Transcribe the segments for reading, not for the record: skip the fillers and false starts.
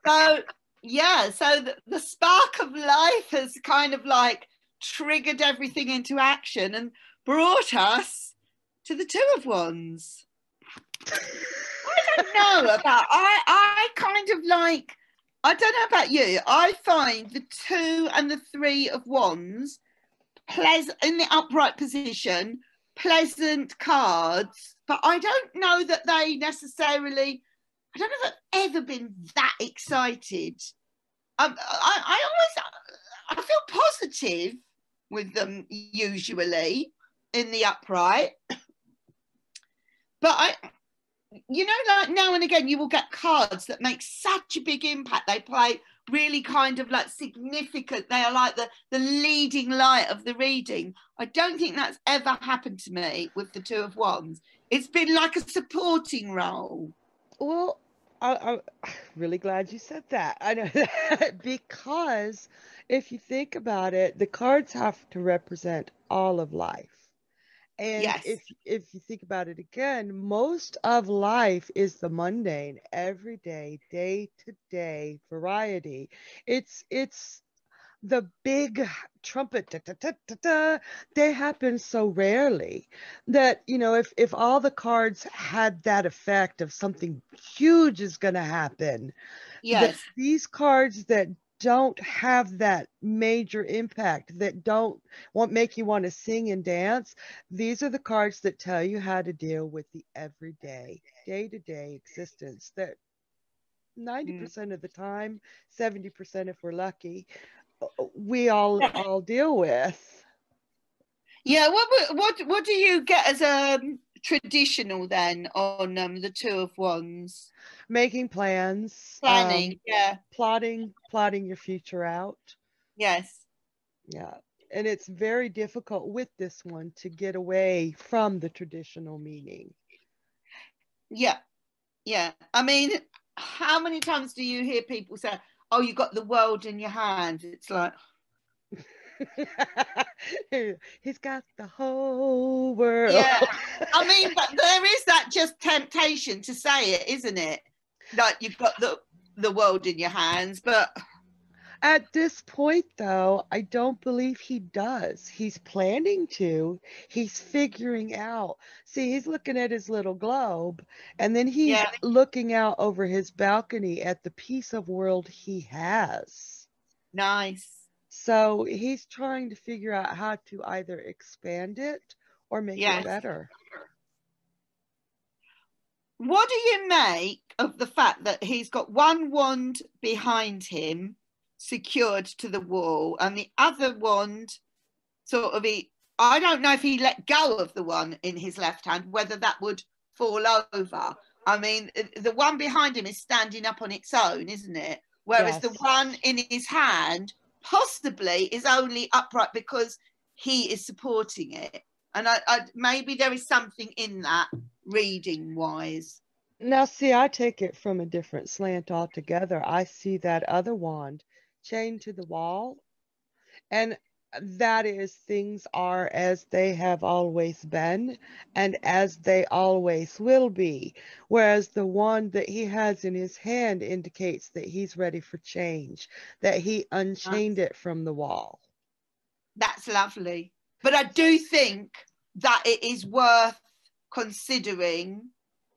So yeah, so the spark of life has kind of like triggered everything into action and brought us to the Two of Wands. I don't know about, I kind of like, I don't know about you, I find the Two and the Three of Wands in the upright position, pleasant cards, but I don't know that they necessarily, I don't know if I've ever been that excited. I feel positive with them usually in the upright, but like now and again you will get cards that make such a big impact. They play really kind of like significant. They are like the leading light of the reading. I don't think that's ever happened to me with the Two of Wands. It's been like a supporting role. Well, I'm really glad you said that. I know that because if you think about it, the cards have to represent all of life. And Yes. if you think about it again, most of life is the mundane, everyday, day to day variety. It's the big trumpet, da, da, da, da, da, they happen so rarely that, if all the cards had that effect of something huge is going to happen, Yes. these cards that don't have that major impact, that don't make you want to sing and dance, these are the cards that tell you how to deal with the everyday, day-to-day existence that 90% of the time, 70% if we're lucky, we all deal with. Yeah, what do you get as a traditional then on the Two of Wands? Making plans, Planning, yeah. plotting your future out. Yes. Yeah. And it's very difficult with this one to get away from the traditional meaning. Yeah. Yeah. I mean, how many times do you hear people say, oh, you got the world in your hands? It's like, he's got the whole world. yeah. I mean, but there is that just temptation to say it, isn't it? Like you've got the world in your hands, but At this point, though, I don't believe he does. He's planning to. He's figuring out. See, he's looking at his little globe, and then he's yeah, looking out over his balcony at the piece of world he has. nice. So he's trying to figure out how to either expand it or make it Yes. better. What do you make of the fact that he's got one wand behind him secured to the wall and the other wand sort of I don't know if he let go of the one in his left hand, whether that would fall over. I mean, the one behind him is standing up on its own, isn't it? Whereas the Yes. one in his hand possibly is only upright because he is supporting it. And maybe there is something in that reading wise. Now, see, I take it from a different slant altogether. I see that other wand chained to the wall, and that is things are as they have always been and as they always will be. Whereas the one that he has in his hand indicates that he's ready for change, that he unchained it from the wall. That's lovely. But I do think that it is worth considering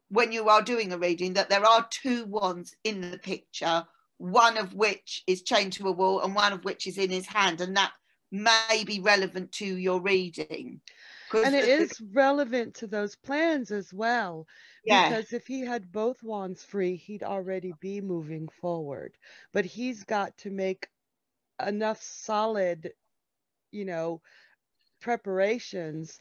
when you are doing a reading that there are two wands in the picture, one of which is chained to a wall and one of which is in his hand, and that may be relevant to your reading. And it is relevant to those plans as well, because if he had both wands free, he'd already be moving forward. But he's got to make enough solid, preparations.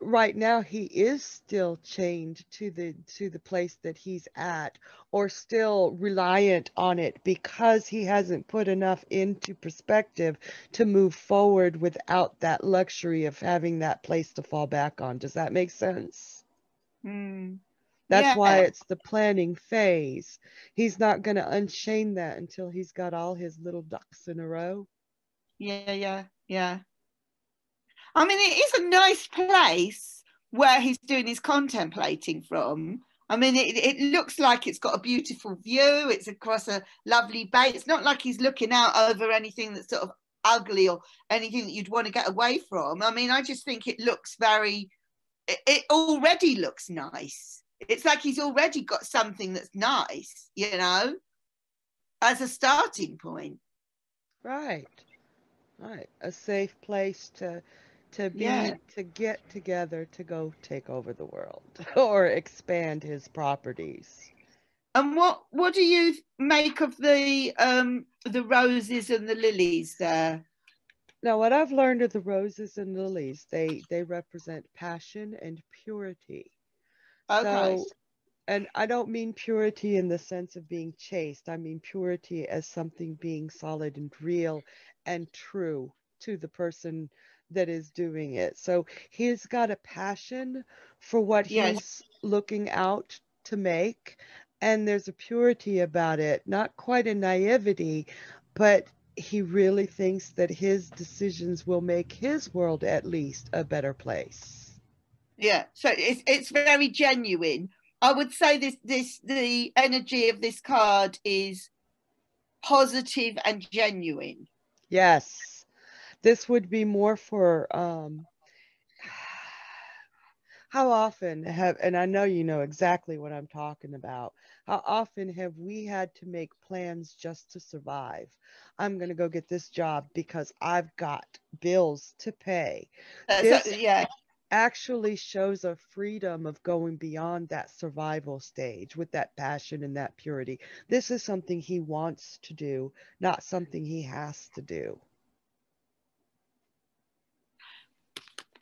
Right now he is still chained to the place that he's at, or still reliant on it because he hasn't put enough into perspective to move forward without that luxury of having that place to fall back on. Does that make sense? That's why it's the planning phase. He's not going to unchain that until he's got all his little ducks in a row. Yeah. I mean, it is a nice place where he's doing his contemplating from. I mean, it looks like it's got a beautiful view. It's across a lovely bay. It's not like he's looking out over anything that's sort of ugly or anything that you'd want to get away from. I mean, I just think it looks it already looks nice. It's like he's already got something that's nice, you know, as a starting point. Right. Right. A safe place to Yeah. be, to get together, to go take over the world or expand his properties. And what do you make of the roses and the lilies there? Now, what I've learned of the roses and lilies, they represent passion and purity. Okay. So, and I don't mean purity in the sense of being chaste. I mean purity as something being solid and real and true to the person that is doing it. So he's got a passion for what Yes. he's looking out to make, and there's a purity about it, not quite a naivety, but he really thinks that his decisions will make his world at least a better place. Yeah. So it's very genuine. I would say the energy of this card is positive and genuine. Yes, this would be more for how often have, and I know you know exactly what I'm talking about, how often have we had to make plans just to survive? I'm going to go get this job because I've got bills to pay. So This yeah, actually shows a freedom of going beyond that survival stage with that passion and that purity. This is something he wants to do, not something he has to do.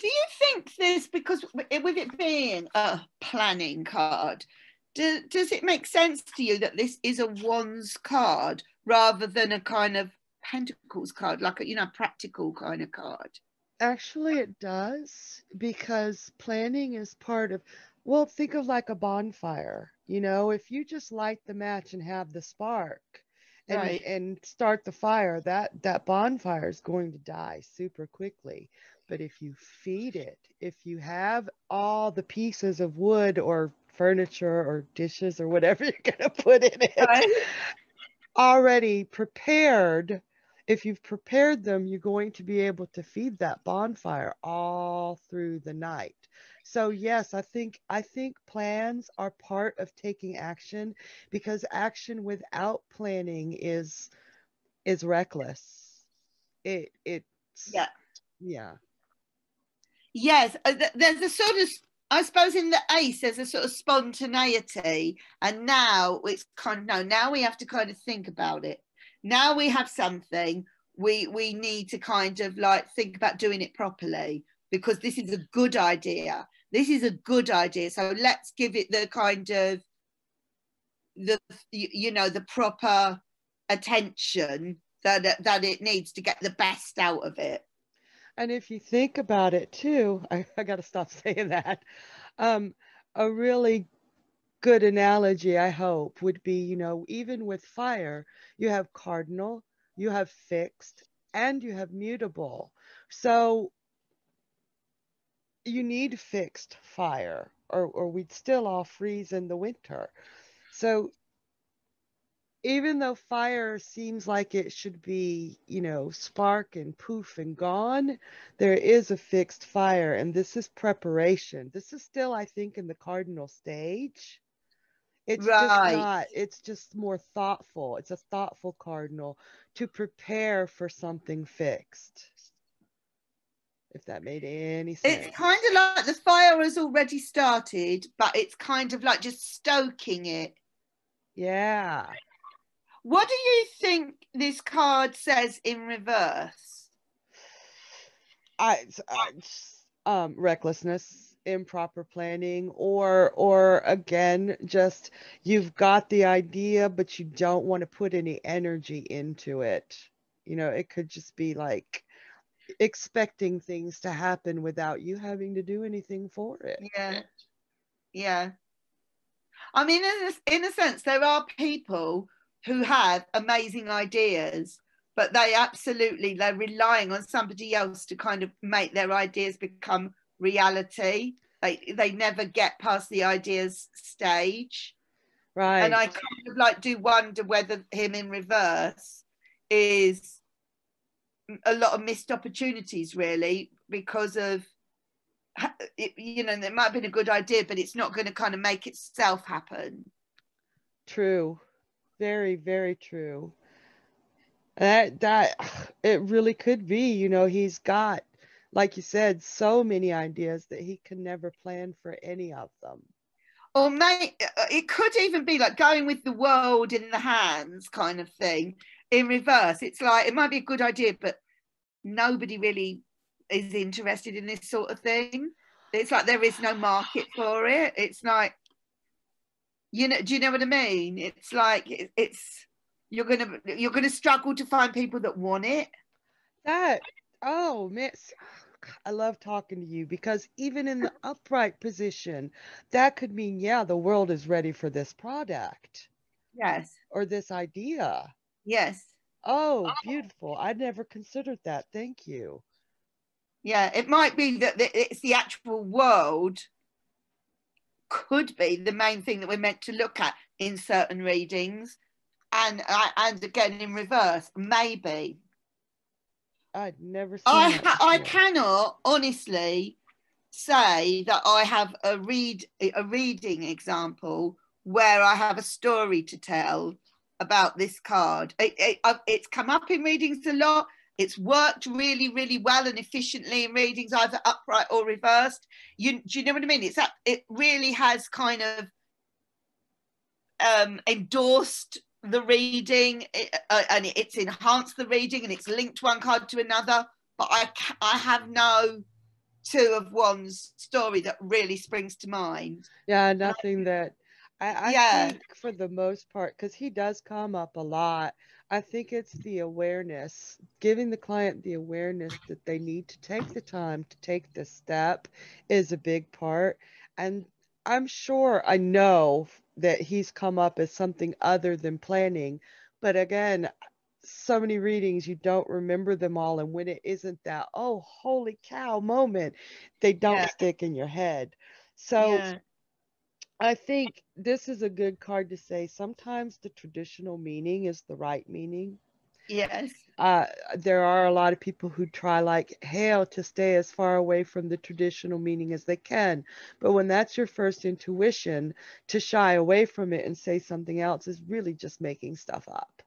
do you think this, because with it being a planning card, does it make sense to you that this is a wands card rather than a kind of pentacles card, like a, you know, practical kind of card? Actually, it does because planning is part of, well, think of like a bonfire. You know, if you just light the match and have the spark Right. and start the fire, that bonfire is going to die super quickly. But if you feed it, if you have all the pieces of wood or furniture or dishes or whatever you're going to put in it Right. already prepared, if you've prepared them, you're going to be able to feed that bonfire all through the night. So yes, I think plans are part of taking action because action without planning is reckless. It's Yeah. yeah. Yes, there's a sort of, I suppose in the ace, there's a sort of spontaneity. And now it's kind of, no, now we have to kind of think about it. Now we have something, we need to kind of like think about doing it properly because this is a good idea. This is a good idea. So let's give it the kind of the you know the proper attention that it needs to get the best out of it. And if you think about it too, I got to stop saying that. Um, a really good analogy, I hope, would be, you know, even with fire, you have cardinal, you have fixed, and you have mutable. So you need fixed fire, or we'd still all freeze in the winter. So even though fire seems like it should be, you know, spark and poof and gone, there is a fixed fire, and this is preparation. This is still, I think, in the cardinal stage. It's just Right. not, it's just more thoughtful. It's a thoughtful cardinal to prepare for something fixed, if that made any It's sense. kind of like the fire has already started, but it's kind of like just stoking it. Yeah. What do you think this card says in reverse? Recklessness, improper planning, or again, just you've got the idea, but you don't want to put any energy into it. You know, it could just be like expecting things to happen without you having to do anything for it. Yeah, yeah. I mean, in a sense, there are people who have amazing ideas, but they're relying on somebody else to kind of make their ideas become reality. they never get past the ideas stage. Right. And I kind of like do wonder whether him in reverse is a lot of missed opportunities, really, because of, you know, it might have been a good idea, but it's not going to kind of make itself happen. True. Very, very true. That it really could be, you know, he's got, like you said, so many ideas that he can never plan for any of them. Or it could even be like going with the world in the hands kind of thing in reverse. It's like, it might be a good idea, but nobody really is interested in this sort of thing. It's like there is no market for it. It's like, you know, do you know what I mean? It's like it's you're gonna struggle to find people that want it. Oh man, I love talking to you, because even in the upright position, that could mean, yeah, the world is ready for this product. Yes. Or this idea. Yes. Oh, beautiful. I'd never considered that. Thank you. Yeah, it might be that it's the actual world could be the main thing that we're meant to look at in certain readings, and again in reverse, maybe. I'd never seen that I cannot honestly say that I have a reading example where I have a story to tell about this card. It's come up in readings a lot. It's worked really, really well and efficiently in readings, either upright or reversed. Do you know what I mean? It really has kind of endorsed the reading, and it's enhanced the reading, and it's linked one card to another. But I have no Two of Wands story that really springs to mind. Yeah, nothing that I think for the most part, because he does come up a lot, I think it's the awareness, giving the client the awareness that they need to take the time to take the step is a big part. And I'm sure, I know that he's come up as something other than planning. But again, so many readings, you don't remember them all. And when it isn't that, oh, holy cow moment, they don't stick in your head. So I think this is a good card to say sometimes the traditional meaning is the right meaning. Yes. There are a lot of people who try like hell to stay as far away from the traditional meaning as they can. But when that's your first intuition, to shy away from it and say something else is really just making stuff up.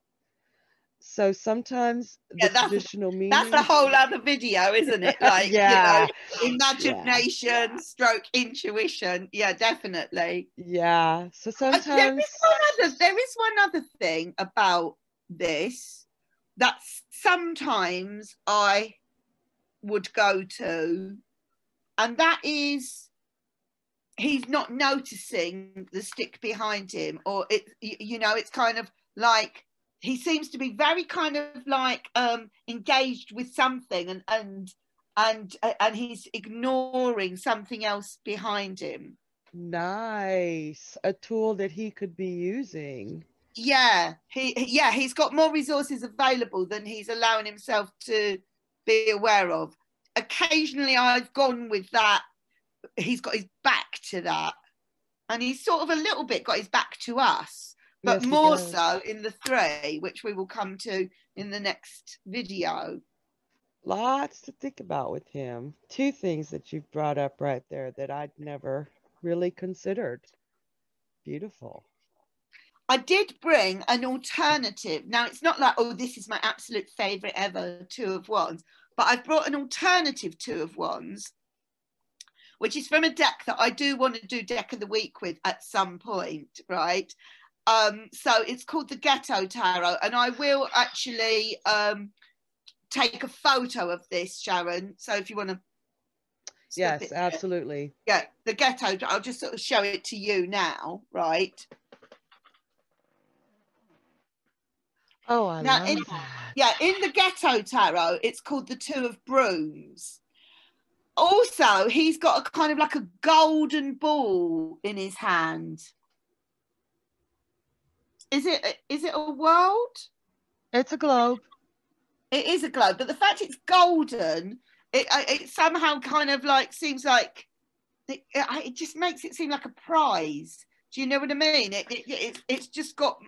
So sometimes the traditional meaning. That's a whole other video, isn't it? Like, you know, imagination, stroke intuition. Yeah, definitely. Yeah. So sometimes there is one other thing about this that sometimes I would go to, and that is he's not noticing the stick behind him, or you know, it's kind of like he seems to be very kind of like engaged with something, and he's ignoring something else behind him. Nice. A tool that he could be using. Yeah, he's got more resources available than he's allowing himself to be aware of. Occasionally I've gone with that. He's got his back to that, and he's sort of a little bit got his back to us. But yes, more so in the three, which we will come to in the next video. Lots to think about with him. Two things that you've brought up right there that I'd never really considered. Beautiful. I did bring an alternative. Now, it's not like, oh, this is my absolute favorite ever Two of Wands, but I've brought an alternative Two of Wands, which is from a deck that I do want to do Deck of the Week with at some point, right? So it's called the Ghetto Tarot, and I will actually take a photo of this, Sharon. So if you want to, yes, absolutely. Yeah, the Ghetto. I'll just sort of show it to you now, right? Oh, I love that. Yeah, in the Ghetto Tarot, it's called the Two of Brooms. Also, he's got a kind of like a golden ball in his hand. Is it a world? It's a globe. It is a globe, but the fact it's golden, it somehow kind of like seems like it just makes it seem like a prize. Do you know what I mean? It's just got,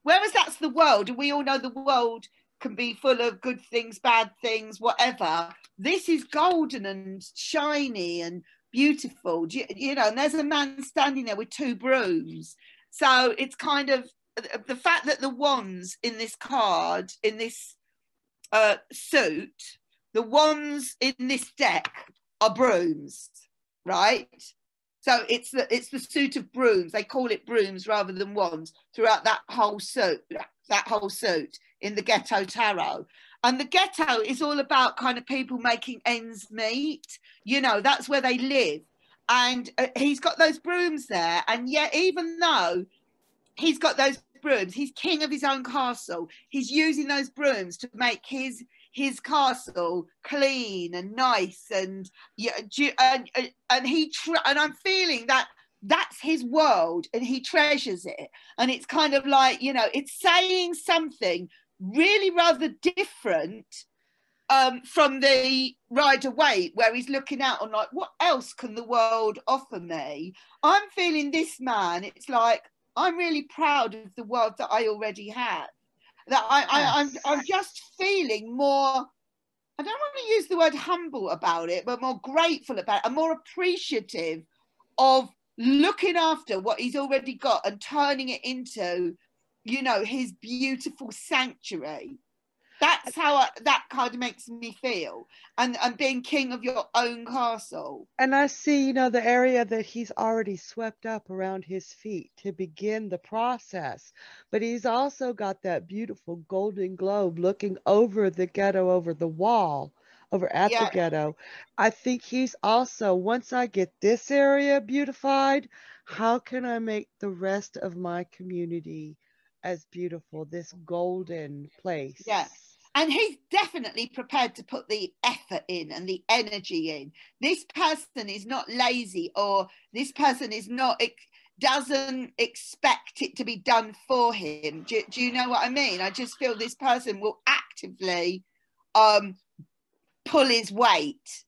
whereas that's the world, and we all know the world can be full of good things, bad things, whatever. This is golden and shiny and beautiful, you know, and there's a man standing there with 2 brooms. So it's kind of the fact that the wands in this card, in this suit, the wands in this deck are brooms, right? So it's the suit of brooms. They call it brooms rather than wands throughout that whole suit in the Ghetto Tarot. And the ghetto is all about kind of people making ends meet. You know, that's where they live. And he's got those brooms there. And yet, even though he's got those brooms, he's king of his own castle. He's using those brooms to make his castle clean and nice, and and I'm feeling that that's his world and he treasures it. And it's kind of like, you know, it's saying something really rather different from the Rider-Waite, where he's looking out on like, what else can the world offer me? I'm feeling this man, it's like, I'm really proud of the world that I already have. That I'm just feeling more, I don't want to use the word humble about it, but more grateful about it and more appreciative of looking after what he's already got and turning it into, you know, his beautiful sanctuary. That's how that kind of makes me feel. And being king of your own castle. And I see, you know, the area that he's already swept up around his feet to begin the process. But he's also got that beautiful golden globe looking over the ghetto, over the wall, over at the ghetto. I think he's also, once I get this area beautified, how can I make the rest of my community as beautiful, this golden place? Yeah. And he's definitely prepared to put the effort in and the energy in. This person is not lazy, or this person is not, doesn't expect it to be done for him. Do you know what I mean? I just feel this person will actively pull his weight.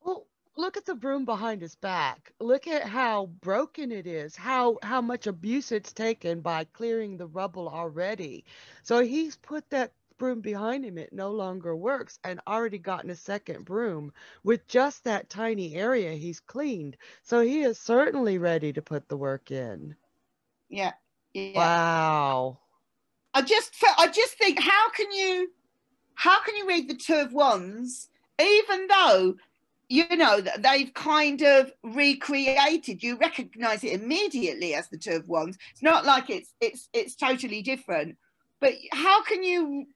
Well, look at the broom behind his back. Look at how broken it is, how much abuse it's taken by clearing the rubble already. So he's put that broom behind him, it no longer works, and already gotten a second broom with just that tiny area he's cleaned. So he is certainly ready to put the work in. Yeah. Wow. I just think, how can you read the 2 of Wands, even though, you know, they've kind of recreated, you recognize it immediately as the 2 of Wands. It's not like it's totally different, but how can you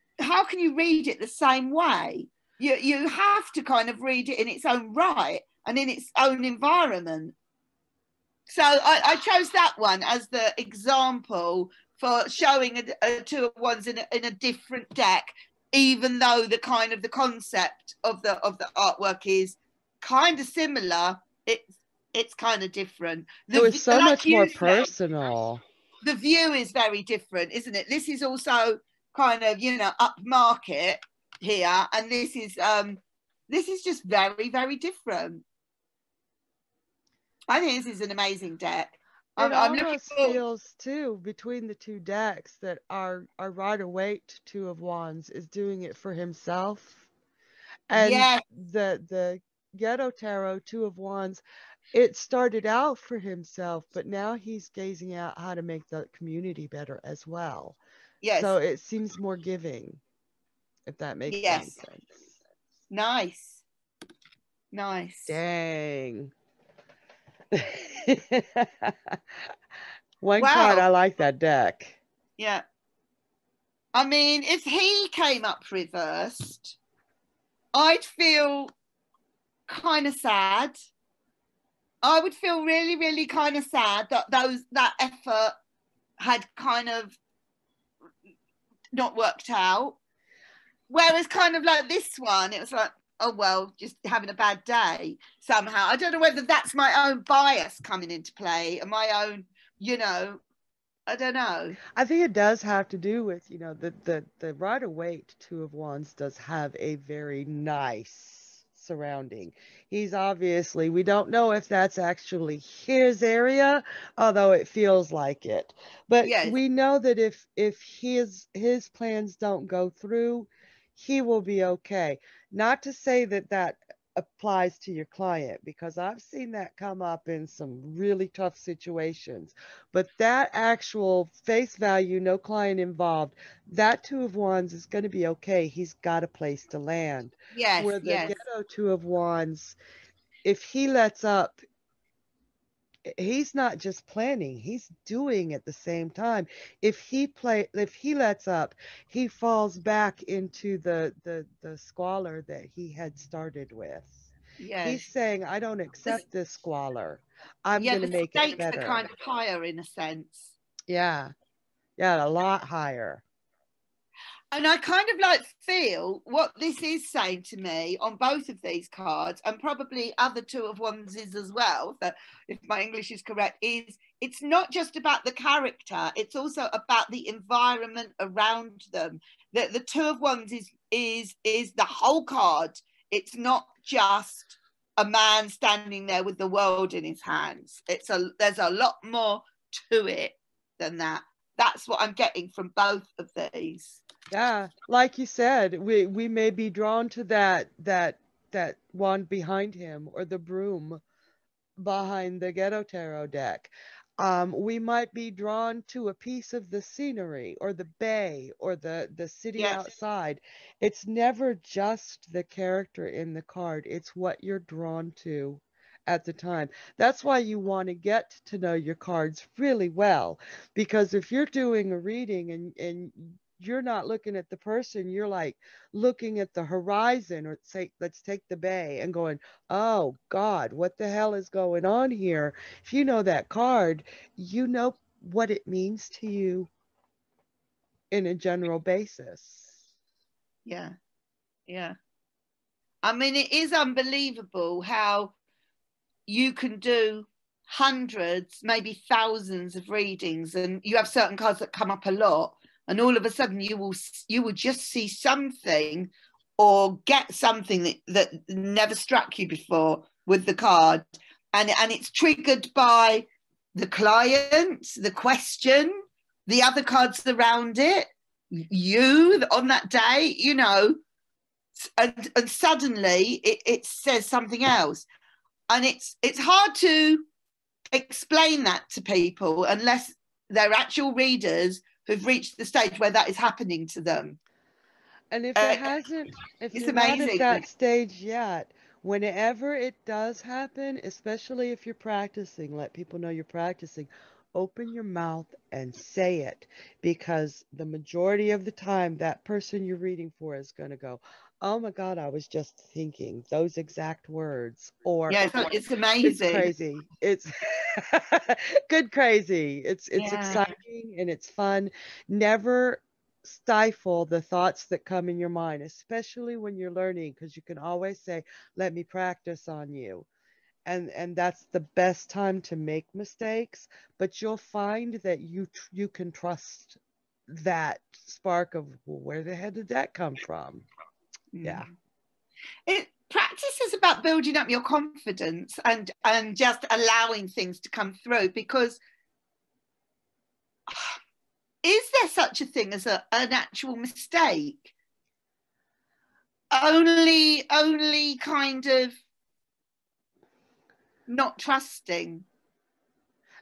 read it the same way? You have to kind of read it in its own right and in its own environment. So I chose that one as the example for showing a 2 of Wands in a different deck, even though the kind of the concept of the artwork is kind of similar. It's kind of different. It was so much more personal. The view is very different, isn't it? This is also kind of, you know, upmarket here, and this is just very, very different. I think this is an amazing deck. It almost feels too, between the 2 decks, that our Rider-Waite 2 of Wands is doing it for himself, and the Ghetto Tarot 2 of Wands, it started out for himself, but now he's gazing out how to make the community better as well. Yes. So it seems more giving, if that makes any sense. Nice. Dang. One card, I like that deck. Yeah. I mean, if he came up reversed, I'd feel kind of sad. I would feel really, really kind of sad that that effort had kind of not worked out. Whereas kind of like this one, it was like, oh, well, just having a bad day somehow. I don't know whether that's my own bias coming into play and my own, you know, I don't know. I think it does have to do with, the Rider-Waite 2 of Wands does have a very nice surrounding. He's obviously, we don't know if that's actually his area, although it feels like it. But Yes. we know that if his plans don't go through, he will be okay. Not to say that that applies to your client, because I've seen that come up in some really tough situations. But that actual face value, no client involved, that Two of Wands is going to be okay. He's got a place to land. Yes, Where the yes. Ghetto Two of Wands, if he lets up, he's not just planning, he's doing at the same time. If he lets up, he falls back into the squalor that he had started with. He's Yes. saying, I don't accept this squalor. I'm Yeah, going to the make it stakes are better. kind of higher in a sense. Yeah. Yeah, a lot higher. And I kind of like feel what this is saying to me on both of these cards, and probably other Two of Wands as well, that if my English is correct, is it's not just about the character, it's also about the environment around them. That the Two of Wands is the whole card. It's not just a man standing there with the world in his hands. There's a lot more to it than that. That's what I'm getting from both of these. Yeah, like you said, we may be drawn to that wand behind him, or the broom behind the Ghetto Tarot deck. We might be drawn to a piece of the scenery, or the bay, or the city Yes. outside. It's never just the character in the card, it's what you're drawn to at the time. That's why you want to get to know your cards really well, because if you're doing a reading and you're not looking at the person, you're like looking at the horizon, or say, let's take the bay, and going, oh God, what the hell is going on here? If you know that card, you know what it means to you in a general basis. Yeah. Yeah. I mean, it is unbelievable how you can do hundreds, maybe thousands of readings, and you have certain cards that come up a lot, and all of a sudden you will just see something or get something that never struck you before with the card, and it's triggered by the client, the question, the other cards around it, you on that day, you know, and suddenly it says something else, and it's hard to explain that to people unless they're actual readers who've reached the stage where that is happening to them. And if it hasn't, if It's you're not at amazing. that stage yet, whenever it does happen, especially if you're practicing, let people know you're practicing, open your mouth and say it, because the majority of the time that person you're reading for is going to go, oh my God, I was just thinking those exact words. Or Yeah, it's amazing. it's crazy. It's good crazy. It's Yeah. exciting and it's fun. Never stifle the thoughts that come in your mind, especially when you're learning, because you can always say, let me practice on you. And that's the best time to make mistakes, but you'll find that you can trust that spark of, well, where the hell did that come from? Yeah. Practice is about building up your confidence and just allowing things to come through, because is there such a thing as an actual mistake? Only kind of not trusting.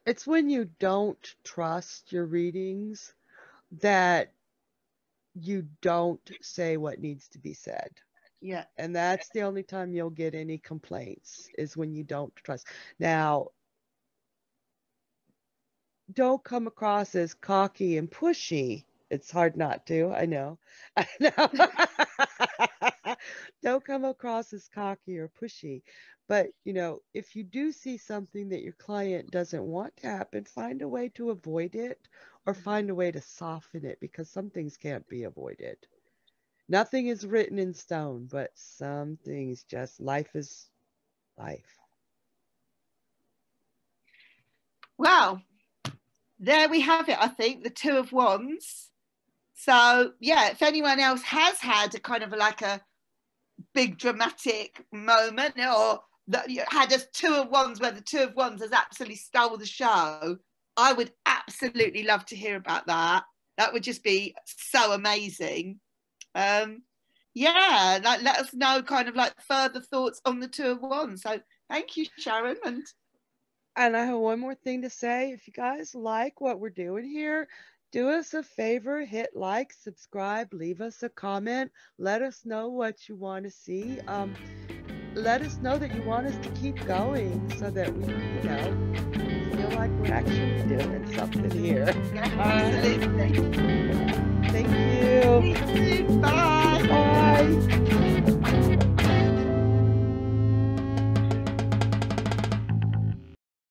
It's when you don't trust your readings that you don't say what needs to be said. Yeah. And that's the only time you'll get any complaints, is when you don't trust. Now, don't come across as cocky and pushy. It's hard not to, I know. I know. Don't come across as cocky or pushy. But, if you do see something that your client doesn't want to happen, find a way to avoid it, or find a way to soften it, because some things can't be avoided. Nothing is written in stone, but some things just, life is life. Well, there we have it, I think, the Two of Wands. So, yeah, if anyone else has had a kind of like a big dramatic moment, or that you had a Two of Wands where the Two of Wands has absolutely stole the show, I would absolutely love to hear about that. That would just be so amazing. Yeah, like, let us know kind of like further thoughts on the Two of Wands. So thank you, Sharon. And I have one more thing to say. If you guys like what we're doing here, do us a favor, hit like, subscribe, leave us a comment, let us know what you want to see. Let us know that you want us to keep going so that we, feel like we're actually doing something here. Absolutely. Thank you. Bye. Bye.